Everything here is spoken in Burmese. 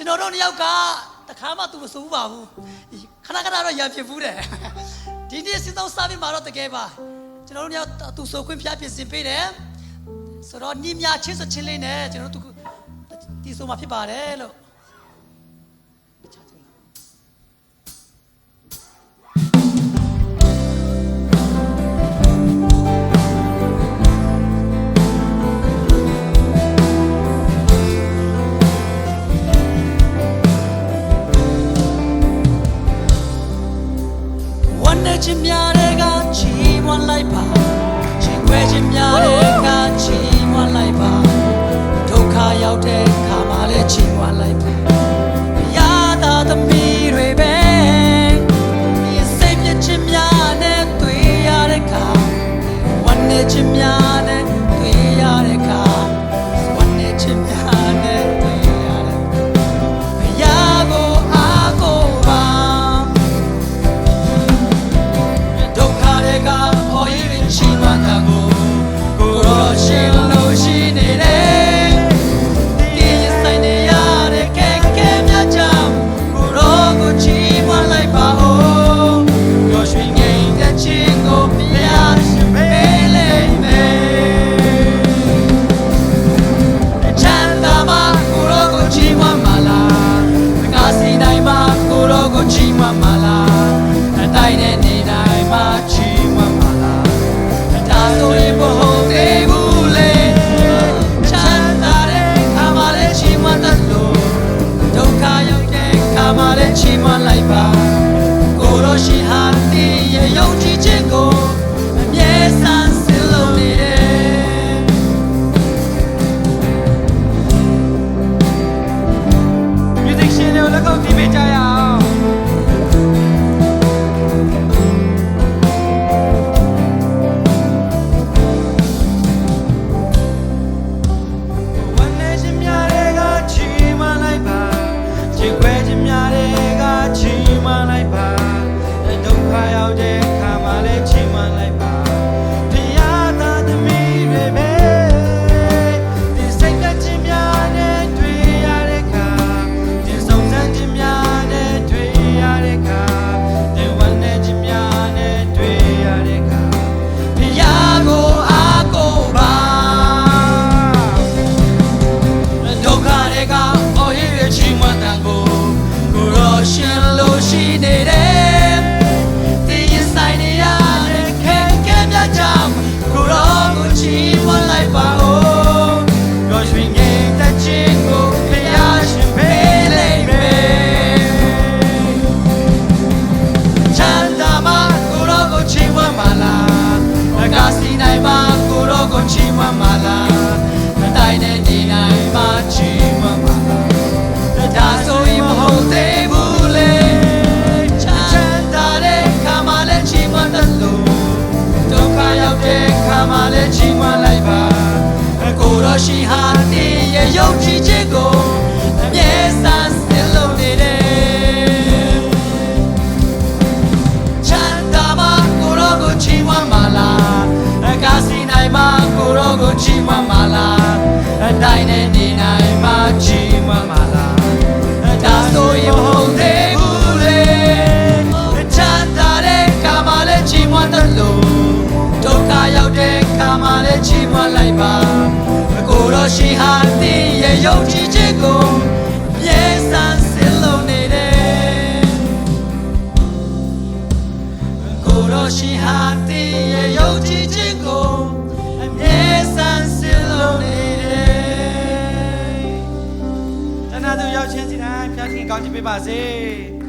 ကျွန်တော်တို့နှစ်ယောက်ကတခါမှသူမစိုးပါဘူးခဏခဏတော့ရံဖြစ်ဘူးတယ်ဒီနေ့စစ်သောစားပြီးမှတော့တကယ်ပါကျွန်တော်တို့နှစ်ယောက်သူဆိုခွင့်ပြပြင်ဆင်ပေးတယ်ဆိုတော့ညီမြချင်းစချင်းလေးနဲ့ကျွန်တော်တို့ဒီဆိုမှဖြစ်ပါတယ်လို့ချင်များတဲ့ကချီးမွမ်းလိုက်ပါချင်ခွဲချင်များတဲ့ကချီးမွမ်းလိုက်ပါဒုက္ခရောက်တဲ့ခါမှလည်းချီးမွမ်းလိုက်ပါရတာသမီးတွေပဲဒီစိတ်ပြချင်များနဲ့တွေ့ရတဲ့ခါဝမ်းနဲ့ချင်များနဲ့တွေ့ရတဲ့ခါဝမ်းနဲ့ချင်များနဲ့တွေ့ရတဲ့ဘုရားကိုအားကိုးပါချီးမွမ်းလိုက်ပါကိုရောရှင်ဟာတည်ရဲ့ယုံကြည်ခြင်းကိုအမြဲတမ်းဆင်လို့နေတယ်မြူဇစ်ရှင်တွေလည်းကောက်တီးပေးကြရအောင်ရှင်လို့ရှိနေတယ်ဒီရင်ဆိုင်နေရတဲ့ခက်ခဲမြတ်ကြောင့်ကိုရောကိုချီးမွမ်းလိုက်ပါဦးရောရွှင်ငယ်တဲ့ခြင်းကိုဖျားရှင်ပေးလိုက်မယ်ချမ်းသာမှာကိုရောကိုချီးမွမ်းပါလားအကားစီနိုင်မှာကိုရောကိုချီးမွမ်းပါလားမတိုင်းတဲ့နေနိုင်မှာချီးမွမ်းပါလားဒါဆိုရင်မဟုတ်သေးဘူးခါမှလည်းချီးမွမ်းလိုက်ပါကိုရောရှင်ဟာတည်ရဲ့ယုံကြည်ခြင်းကိုအမြဲတမ်းဆင်လို့နေတယ်ချမ်းသာမှာကိုရောကိုချီးမွမ်းပါလားအကားစီနိုင်မှာကိုရောကိုချီးမွမ်းပါလားအတိုင်းနဲ့နေနိုင်မှာချီးမွမ်းပါလားဒါဆိုရင်မဟုတ်သေးဘူးလေချမ်းသာတဲ့ခါမှလည်းချီးမွမ်းတယ်လို့ဒုက္ခရောက်တဲ့ခါမှလည်းချီးမွမ်းလိုက်ပါကိုရောရှင်ဟာတည်ရဲ့ယုံကြည်ခြင်းကိုမြဲစမ်းဆင်လို့နေတယ်ကိုရောရှင်ဟာတည်ရဲ့ယုံကြည်ခြင်းကိုမြဲစမ်းဆင်လို့နေတယ်တဏှာသူရောက်ချင်းစီတိုင်းဖျားခင်ကောင်းချီးပေးပါစေ